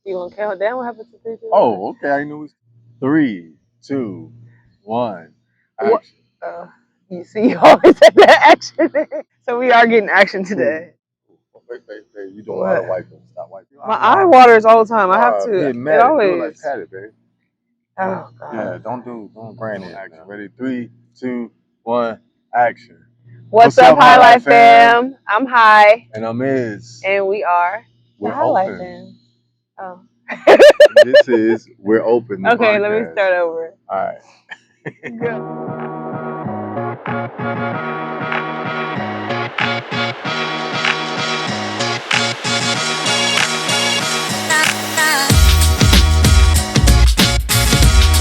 You gonna count down? What happens to 3, 2, 1? Oh, okay. I knew it was 3, 2, 1. What? Action. You see, you always take that action. So we are getting action today. Wait. You doing a lot What? of wiping. Stop wiping. My eye waters all the time. I have Nah, to. get It mad. Do it like always. pat it, babe. Oh God. Yeah, don't brand it. Action. Ready? 3, 2, 1. Action. What's up, Highlight fam? I'm High. And I'm Iz. And we are We're the Highlight open. fam. Oh. This is We're Open. The Okay, podcast. let me start over. All right. Go.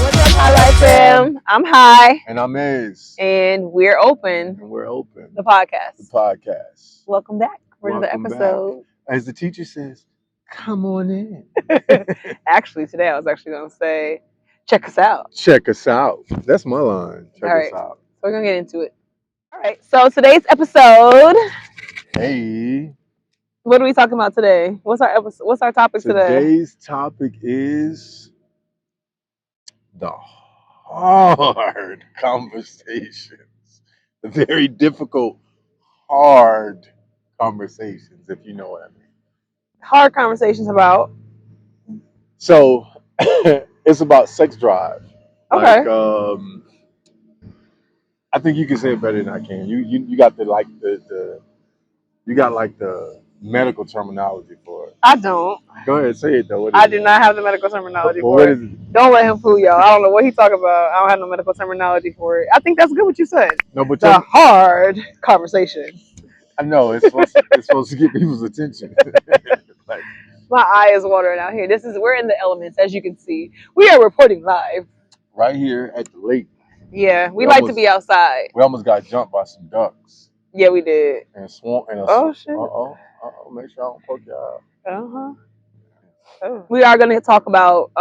What's up, Highlight fam? I'm High. And I'm Iz. And we're open. And we're open. The podcast. The podcast. Welcome back for another episode. As the teacher says, come on in. Actually, today I was actually going to say, check us out. Check us out. That's my line. Check us out. So we're going to get into it. All right. So today's episode. Hey. What are we talking about today? What's our episode? What's our topic today? Today's topic is the hard conversations. The very difficult, hard conversations, if you know what I mean. Hard conversations about? So it's about sex drive. Okay. Like, I think you can say it better than I can. You got the medical terminology for it. I don't. Go ahead, say it though. I do not have the medical terminology for what it. is it. Don't let him fool y'all. I don't know what he's talking about. I don't have no medical terminology for it. I think that's good what you said. No, but the hard conversation. I know it's supposed to get people's attention. Like, my eye is watering out here. We're in the elements, as you can see. We are reporting live. Right here at the lake. Yeah, we like to be outside. We almost got jumped by some ducks. Yeah, we did. And swamp. Oh shit. Make sure I don't poke your eye. Oh. We are going to talk about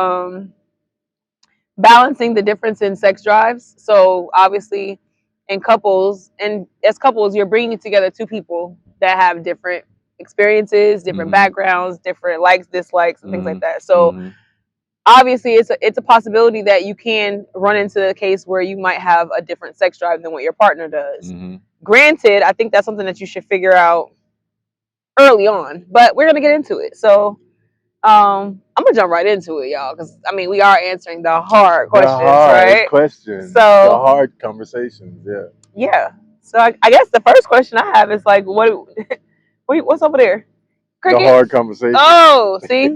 balancing the difference in sex drives. So obviously, in couples, and as couples, you're bringing together two people that have different experiences, different backgrounds, different likes, dislikes, and things like that. So obviously, it's a possibility that you can run into the case where you might have a different sex drive than what your partner does. Granted, I think that's something that you should figure out early on, but we're gonna get into it. So I'm gonna jump right into it, y'all, because I mean we are answering the hard questions, right? Questions. So the hard conversations, yeah. Yeah. So I guess the first question I have is like, what's over there? Crickets? The hard conversation. Oh, see,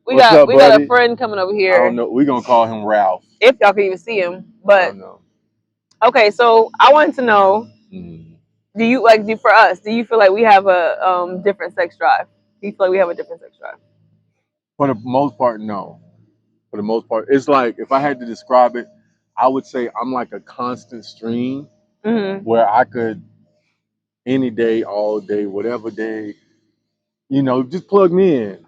we got a friend coming over here. I don't know. We're gonna call him Ralph. If y'all can even see him, but I don't know. Okay, so I wanted to know, do you feel like we have a different sex drive? Do you feel like we have a different sex drive? For the most part, no. For the most part, it's like if I had to describe it, I would say I'm like a constant stream where I could any day, all day, whatever day, just plug me in.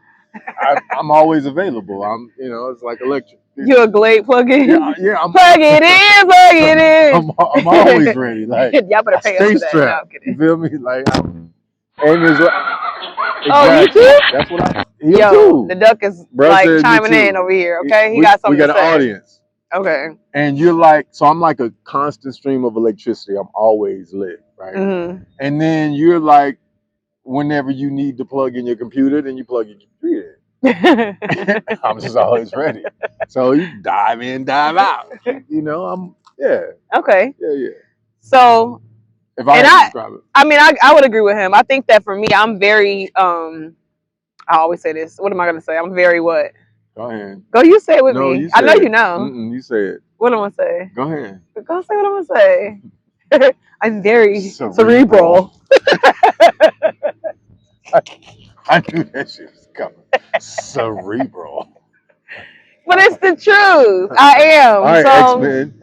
I'm always available. It's like electric. You're a Glade plug-in? Yeah. I'm plug it in. I'm always ready. Like, y'all better pay us for that. Strapped. No, you feel me? Like, and it's exactly. Oh, you too? That's what I. Yo, the duck is chiming in over here. Okay, he got something to say. We got an audience. Okay. And so I'm like a constant stream of electricity. I'm always lit, right? And then you're like, whenever you need to plug in your computer, then you plug your computer in. I'm just always ready. So you dive in, dive out. Okay. Yeah. So, if I had to describe it. I mean, I would agree with him. I think that for me, I'm very, I always say this. What am I going to say? I'm very what? Go ahead. Go, you say it with me. I know you know. You say it. What am I going to say? Go ahead. Go say what I'm going to say. I'm very cerebral. I knew that shit was coming. Cerebral. But it's the truth. I am. All right, X-Men.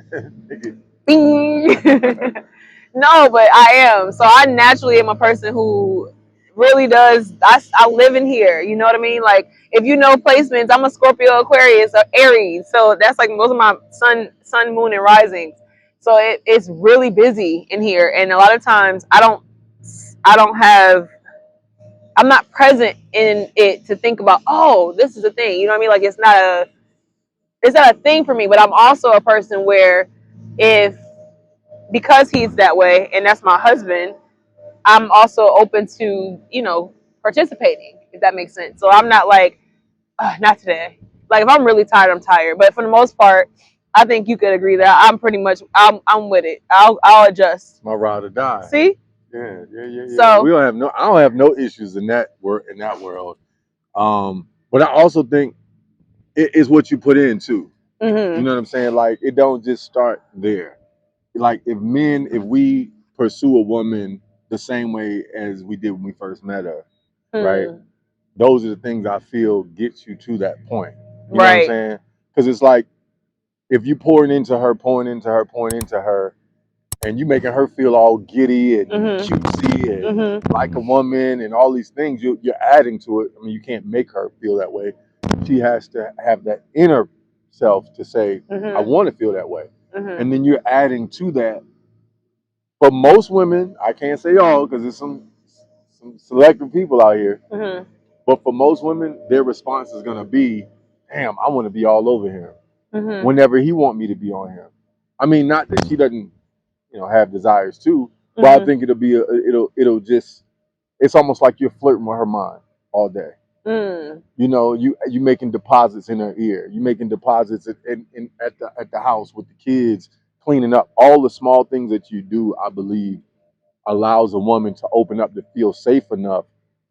No, but I am. So I naturally am a person who really does. I live in here. You know what I mean? Like, if you know placements, I'm a Scorpio, Aquarius, or Aries. So that's like those are my sun, moon, and risings. So it's really busy in here, and a lot of times I don't have I'm not present in it to think about, oh, this is a thing. You know what I mean? Like it's not a thing for me. But I'm also a person where if because he's that way and that's my husband, I'm also open to, participating, if that makes sense. So I'm not like, not today. Like if I'm really tired, I'm tired. But for the most part, I think you could agree that I'm pretty much I'm with it. I'll adjust. My ride or die. See? Yeah. So We don't have no. I don't have no issues in that world. But I also think it is what you put in too. You know what I'm saying? Like it don't just start there. Like if we pursue a woman the same way as we did when we first met her, right? Those are the things I feel gets you to that point. You know what I'm saying? Because it's like if you pouring into her, and you making her feel all giddy and cutesy and like a woman and all these things, you're adding to it. I mean, you can't make her feel that way. She has to have that inner self to say, I want to feel that way. And then you're adding to that. For most women, I can't say all because there's some selective people out here. But for most women, their response is gonna be, "Damn, I want to be all over him whenever he want me to be on him." I mean, not that she doesn't, have desires too, but I think it'll just, it's almost like you're flirting with her mind all day. You making deposits in her ear. You making deposits at the house with the kids, cleaning up. All the small things that you do, I believe, allows a woman to open up to feel safe enough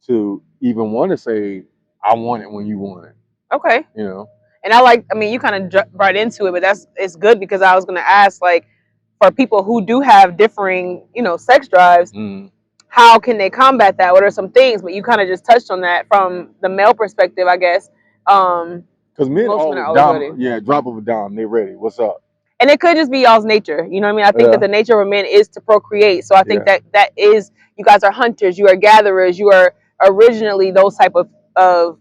to even want to say, I want it when you want it. Okay. And I mean, you kind of brought into it, but it's good because I was going to ask, like, for people who do have differing, sex drives, how can they combat that? What are some things? But you kind of just touched on that from the male perspective, I guess. Because men always drop of a dime, they ready. What's up? And it could just be y'all's nature. You know what I mean? I think that the nature of a man is to procreate. So I think that is, you guys are hunters, you are gatherers, you are originally those type of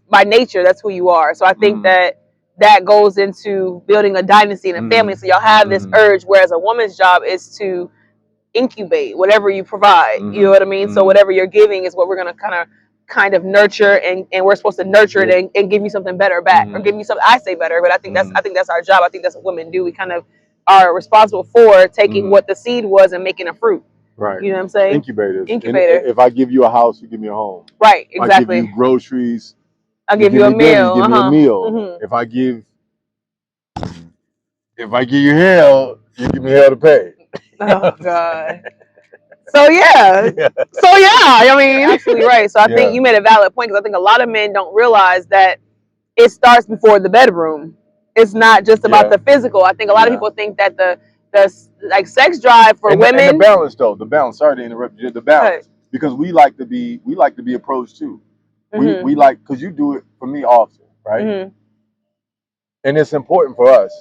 by nature, that's who you are. So I think that goes into building a dynasty and a family. So y'all have this urge, whereas a woman's job is to incubate whatever you provide. You know what I mean? So whatever you're giving is what we're gonna kind of nurture, and we're supposed to nurture it and give you something better back, or give you something. I say better, but I think that's our job. I think that's what women do. We kind of are responsible for taking what the seed was and making a fruit. Right. You know what I'm saying? Incubator. If I give you a house, you give me a home. Right. Exactly. If I give you groceries, I'll give you a meal. You give me a meal. If I give you hell, you give me hell to pay. Oh God. So yeah. I mean, you're absolutely right. So I think you made a valid point, because I think a lot of men don't realize that it starts before the bedroom. It's not just about the physical. I think a lot of people think that the like sex drive for women. And the balance though, the balance. Sorry to interrupt you. The balance, because we like to be approached too. We like, because you do it for me often, right? And it's important for us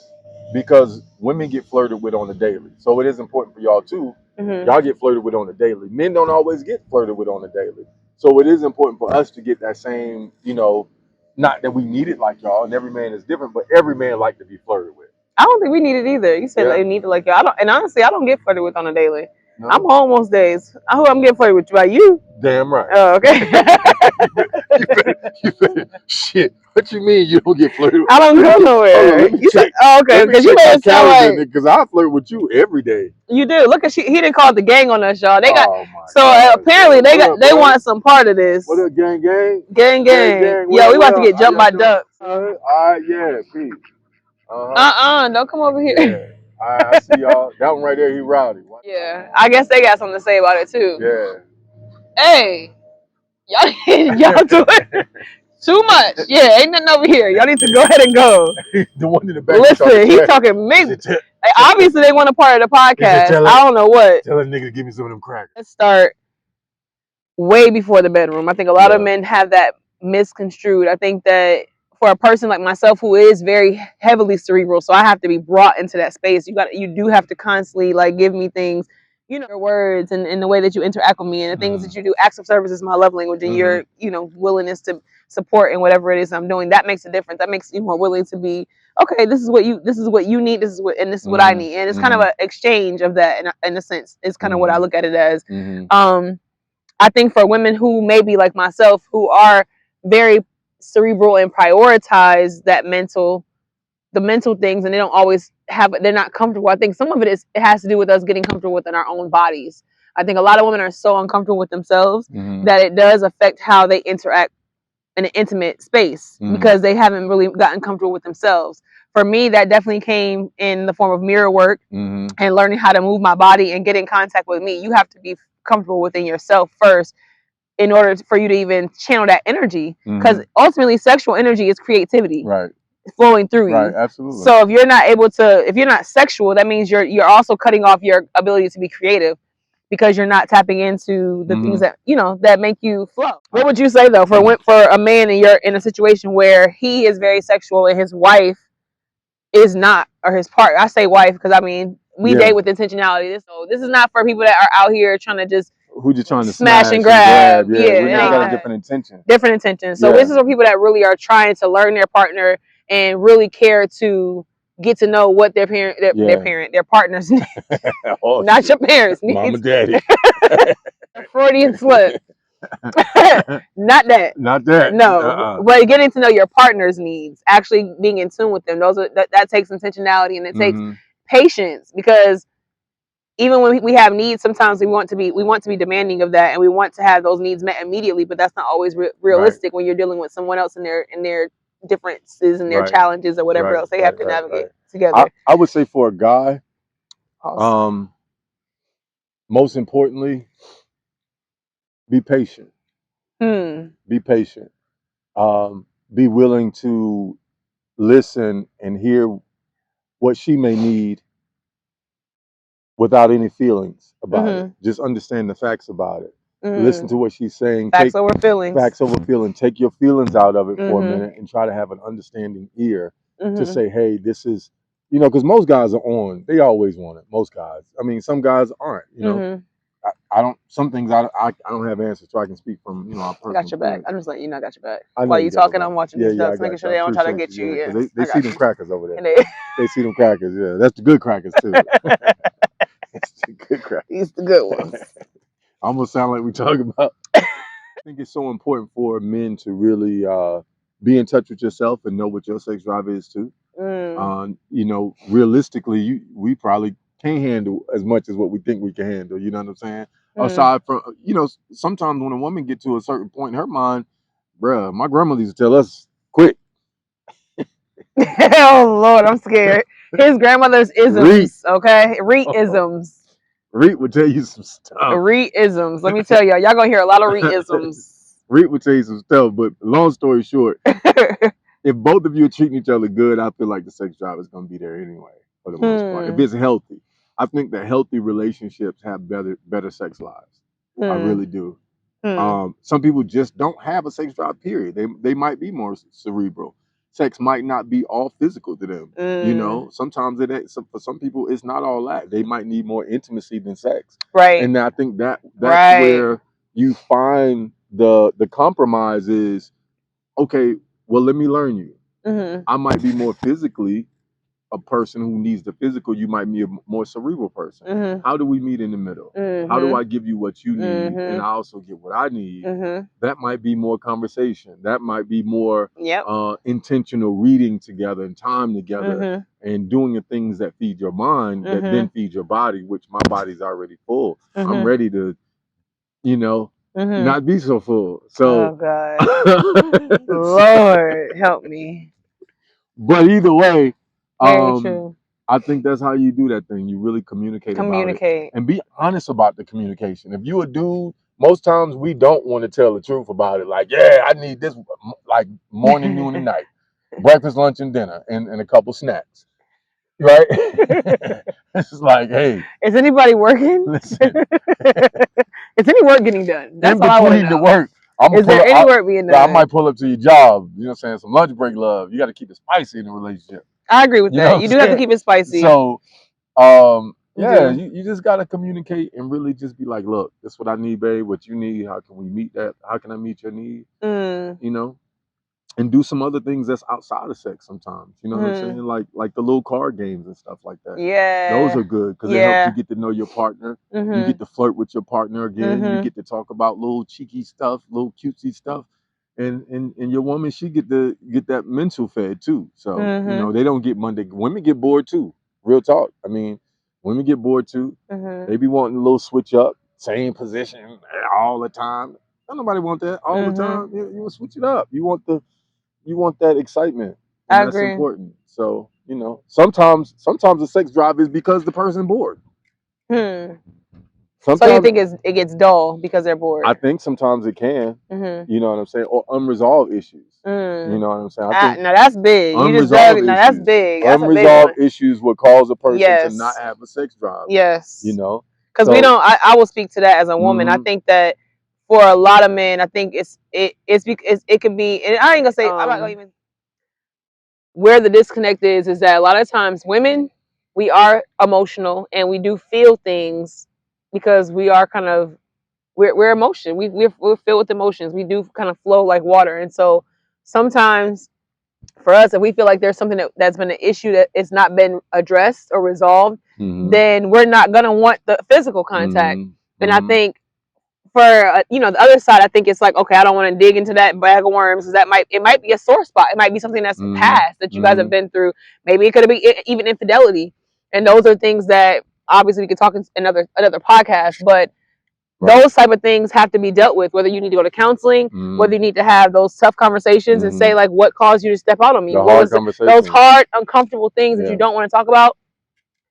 because women get flirted with on the daily. So it is important for y'all too. Y'all get flirted with on the daily. Men don't always get flirted with on the daily. So it is important for us to get that same, not that we need it like y'all, and every man is different, but every man like to be flirted with. I don't think we need it either. You said they need it like y'all. I don't, and honestly, I don't get flirted with on a daily. No. I'm home most days. I'm getting flirted with by you. Damn right. Oh, okay. you better, shit. What you mean you don't get flirted with? I don't go nowhere. Okay. Because you made it sound like, because I flirt with you every day. You do. Look at he didn't call it the gang on us, y'all. They got apparently they want some part of this. What up, gang? Gang. Yo, we about to get jumped by ducks. All right, yeah, peace. Don't come over here. Yeah. I see y'all. That one right there, he rowdy. Yeah, I guess they got something to say about it too. Yeah. Hey, y'all do it too much. Yeah, ain't nothing over here. Y'all need to go ahead and go. The one in the back. Listen, he's talking me. Obviously, they want a part of the podcast. I don't know what. Tell that nigga to give me some of them crackers. Let's start way before the bedroom. I think a lot of men have that misconstrued. I think that for a person like myself who is very heavily cerebral, so I have to be brought into that space. You do have to constantly like give me things, your words and the way that you interact with me and the things that you do. Acts of service is my love language, and your willingness to support in whatever it is I'm doing. That makes a difference. That makes you more willing to be okay. This is what you need. This is what I need, and it's kind of an exchange of that in a sense. It's kind of what I look at it as. I think for women who maybe like myself, who are very cerebral and prioritize the mental things, and they don't always they're not comfortable. I think some of it has to do with us getting comfortable within our own bodies. I think a lot of women are so uncomfortable with themselves that it does affect how they interact in an intimate space because they haven't really gotten comfortable with themselves. For me, that definitely came in the form of mirror work and learning how to move my body and get in contact with me. You have to be comfortable within yourself first in order for you to even channel that energy, because ultimately sexual energy is creativity flowing through you. Absolutely. So if you're not sexual, that means you're also cutting off your ability to be creative, because you're not tapping into the things that that make you flow. What would you say though for a man, and you're in a situation where he is very sexual and his wife is not, or his partner? I say wife because I mean we date with intentionality. So this is not for people that are out here trying to just who just trying to smash and grab. Yeah, we got a different intention. Different intention. So this is for people that really are trying to learn their partner and really care to get to know what their partner's needs. Not your parents' needs. Mama, daddy. Freudian slip. Not that. No. But getting to know your partner's needs, actually being in tune with them, that takes intentionality, and it takes patience, because even when we have needs, sometimes we want to be demanding of that, and we want to have those needs met immediately, but that's not always realistic when you're dealing with someone else and their differences and their challenges or whatever else they have to navigate together. I would say for a guy, most importantly, be patient. Be patient. Be willing to listen and hear what she may need without any feelings about it. Just understand the facts about it. Listen to what she's saying. Facts over feelings. Facts over feelings. Take your feelings out of it for a minute and try to have an understanding ear to say, hey, this is, because most guys are on. They always want it. Most guys. I mean, some guys aren't. I don't. Some things I don't have answers, so I can speak from our personal. Got your back. I'm just letting you know I got your back. While you talking, I'm watching these ducks, making sure they don't try to get you. Yeah, they see them crackers over there. They see them crackers. Yeah, that's the good crackers too. It's the good crackers. These the good ones. I almost sound like we talking about. I think it's so important for men to really be in touch with yourself and know what your sex drive is too. Realistically, we probably can't handle as much as what we think we can handle. You know what I'm saying? Aside from, sometimes when a woman get to a certain point in her mind, bruh, my grandmother used to tell us, quit. Oh Lord, I'm scared. His grandmother's isms, okay? Reet-isms. Reet would tell you some stuff. Reet-isms. Let me tell y'all gonna hear a lot of Reet-isms. Reet would tell you some stuff, but long story short, if both of you are treating each other good, I feel like the sex drive is going to be there anyway, for the most part. If it's healthy, I think that healthy relationships have better sex lives. I really do. Some people just don't have a sex drive. Period. They might be more cerebral. Sex might not be all physical to them. Sometimes for some people it's not all that. They might need more intimacy than sex. Right. And I think that's where you find the compromise is, okay, well, let me learn you. I might be more physically a person who needs the physical. You might be a more cerebral person. How do we meet in the middle? How do I give you what you need and I also get what I need? That might be more conversation. That might be more intentional reading together and time together and doing the things that feed your mind that then feed your body, which my body's already full. I'm ready to, not be so full. So, oh God, Lord help me. But either way, very true. I think that's how you do that thing. You really communicate about it and be honest about the communication. If you a dude, most times we don't want to tell the truth about it. Like, yeah, I need this, like morning, noon, and night, breakfast, lunch, and dinner, and a couple snacks. Right? It's like, hey, is anybody working? Listen, is any work getting done? That's all I want to know. The work, is there any work being done? I might pull up to your job. You know what I'm saying? Some lunch break love. You got to keep it spicy in a relationship. I agree with that. You do have to keep it spicy. So, you just got to communicate and really just be like, look, this is what I need, babe. What you need? How can we meet that? How can I meet your need? and do some other things that's outside of sex sometimes. You know what I'm saying? Like the little card games and stuff like that. Yeah. Those are good because it helps you get to know your partner. You get to flirt with your partner again. You get to talk about little cheeky stuff, little cutesy stuff. And your woman, she get to get that mental fed too. So, you know, they don't get Monday. Women get bored too. Real talk. I mean, women get bored too. They be wanting a little switch up, same position all the time. Don't nobody want that all the time. You want to switch it up. You want that excitement, and that's important. So, you know, sometimes the sex drive is because the person bored. Sometimes, so you think it gets dull because they're bored? I think sometimes it can. You know what I'm saying? Or unresolved issues. You know what I'm saying? I think now that's big. You just dug it. Now that's big. That's unresolved issues would cause a person to not have a sex drive. Yes. You know? Because we don't. I will speak to that as a woman. I think that for a lot of men, I think it can be. And I ain't gonna say. I'm not gonna even. Where the disconnect is that a lot of times women, we are emotional and we do feel things because we are kind of we're emotion. We're filled with emotions. We do kind of flow like water, and so sometimes for us, if we feel like there's something that's been an issue that it's not been addressed or resolved, then we're not gonna want the physical contact. And I think for the other side, I think it's like, okay, I don't want to dig into that bag of worms because it might be a sore spot. It might be something that's past that you guys have been through. Maybe it could be even infidelity, and those are things that obviously we could talk in another podcast, but. Right. Those type of things have to be dealt with, whether you need to go to counseling, whether you need to have those tough conversations and say, like, what caused you to step out on me? Those hard, uncomfortable things that you don't want to talk about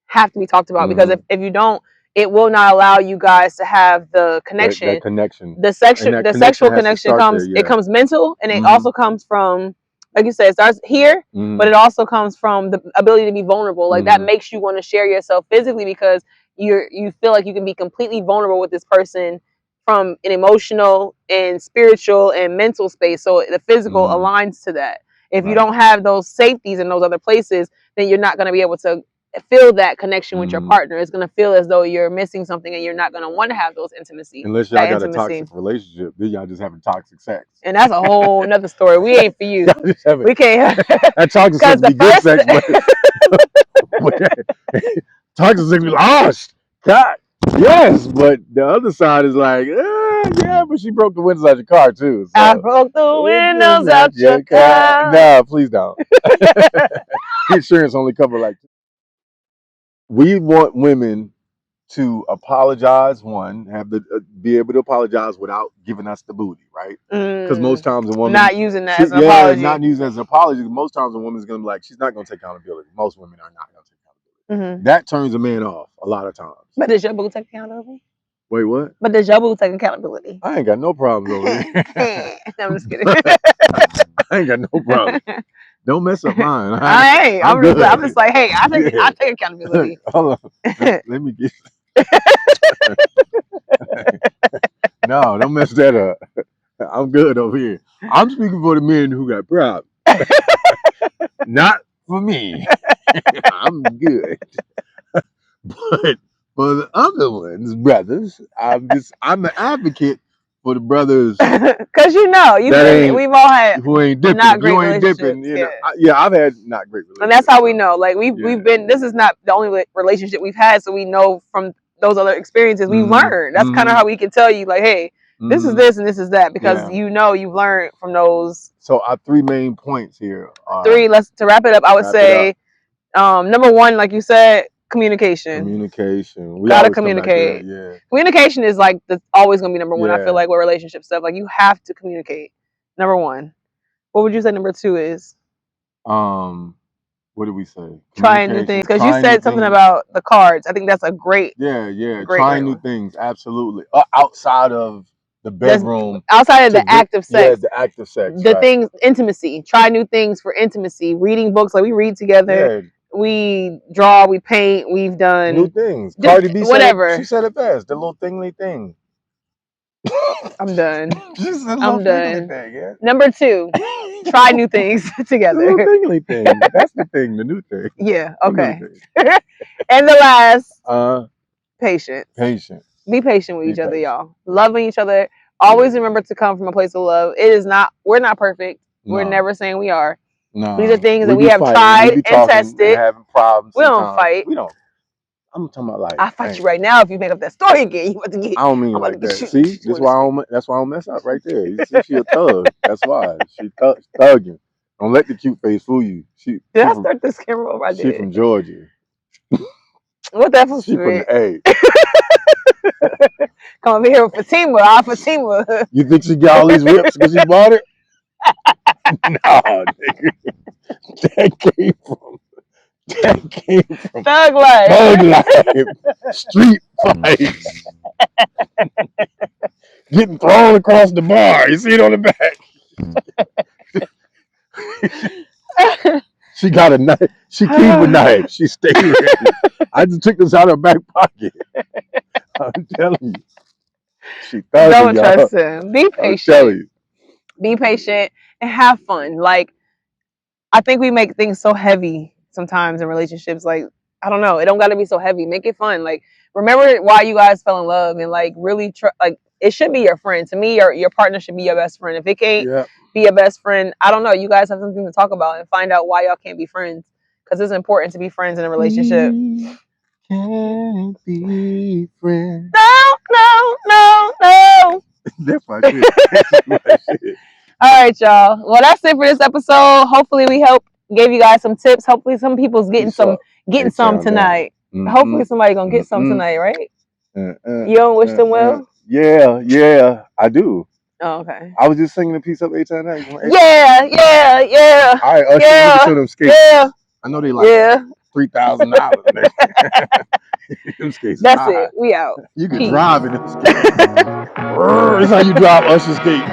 have to be talked about because if you don't, it will not allow you guys to have the connection. That connection. The sexual connection comes, it comes mental, and it also comes from, like you said, it starts here, but it also comes from the ability to be vulnerable. Like that makes you want to share yourself physically because you feel like you can be completely vulnerable with this person from an emotional and spiritual and mental space. So the physical aligns to that. If you don't have those safeties in those other places, then you're not going to be able to feel that connection with your partner. It's going to feel as though you're missing something and you're not going to want to have those intimacy. Unless y'all got a toxic relationship, then y'all just having toxic sex. And that's a whole nother story. We ain't for you. We can't have that toxic sex be good sex, but toxic sex be lost. God, yes, but the other side is like, yeah, but she broke the windows out your car too. So. I broke the windows out your car. No, please don't. Insurance only cover like. We want women to apologize. One, have the be able to apologize without giving us the booty, right? Because most times a woman not using that as an apology. Not using it as an apology. Most times a woman's gonna be like, she's not gonna take accountability. Most women are not gonna take accountability. That turns a man off a lot of times. But does your boo take accountability? Wait, what? But does your boo take accountability? I ain't got no problems over here. I'm just kidding. I ain't got no problem. Don't mess up mine. I ain't. I'm just like, hey, I take accountability. Hold on. Let me get. No, don't mess that up. I'm good over here. I'm speaking for the men who got problems. Not for me. I'm good. But for the other ones, brothers, I'm an advocate for the brothers. Cause we've all had who ain't dipping. Not great you ain't dipping. You know, I've had not great relationships. And that's how we know. Like we've been. This is not the only relationship we've had, so we know from those other experiences we've learned. That's kind of how we can tell you, like, hey, this is this and this is that, because you've learned from those. So our 3 main points here are to wrap it up. I would say, number 1, like you said, communication. We gotta communicate. Communication is like always gonna be number 1. I feel like with relationship stuff, like you have to communicate. Number 1. What would you say number 2 is? What did we say? Trying new things, because you said something about the cards. I think that's a great. Great trying new things, absolutely. Outside of the bedroom, outside of the act of sex. The act of sex. The things, intimacy. Try new things for intimacy. Reading books, like we read together. We draw, we paint, we've done new things. Cardi B whatever. She said it best. The little thingly thing. I'm done. I'm done. Thing, yeah. Number 2, try new things together. The little thingly thing. That's the thing. The new thing. Yeah. Okay. And the last, patience. Be patient with each other, y'all. Loving each other. Always remember to come from a place of love. We're not perfect. We're never saying we are. No. These are things that we we have fighting. tried we be and tested. And having problems. We don't fight. We don't. I'm talking about like. I fight you right now if you make up that story again. You about to get. I don't mean like that. See, that's why I don't mess up right there. You see, she a thug. That's why she thugging. Don't let the cute face fool you. Did I start this camera over? I did. She from Georgia. What that supposed She to from be? the A. Come over here with Fatima. Fatima. You think she got all these whips because she bought it? No, nigga. That came from Thug life. Thug life. Street fights. Getting thrown across the bar. You see it on the back. She got a knife. She keep a knife. She stay ready. I just took this out of her back pocket. I'm telling you. She thugging, Don't y'all. trust him. Be patient. I'm telling you. Be patient and have fun. Like, I think we make things so heavy sometimes in relationships. Like, I don't know. It don't got to be so heavy. Make it fun. Like, remember why you guys fell in love, and like really like it should be your friend. To me, your partner should be your best friend. If it can't be your best friend, I don't know. You guys have something to talk about and find out why y'all can't be friends, because it's important to be friends in a relationship. Can't be friends. No. That's my shit. That's my shit. All right, y'all. Well, that's it for this episode. Hopefully, we gave you guys some tips. Hopefully, some people's getting some tonight. Hopefully, somebody gonna get some tonight, right? You don't wish them well? Yeah, I do. Oh, okay. I was just singing a piece of H.I.N. Yeah. All right, Usher, look at them skates. Yeah. I know they like $3,000. Them skates. That's it. We out. You can drive in them skates. That's how you drive Usher skates.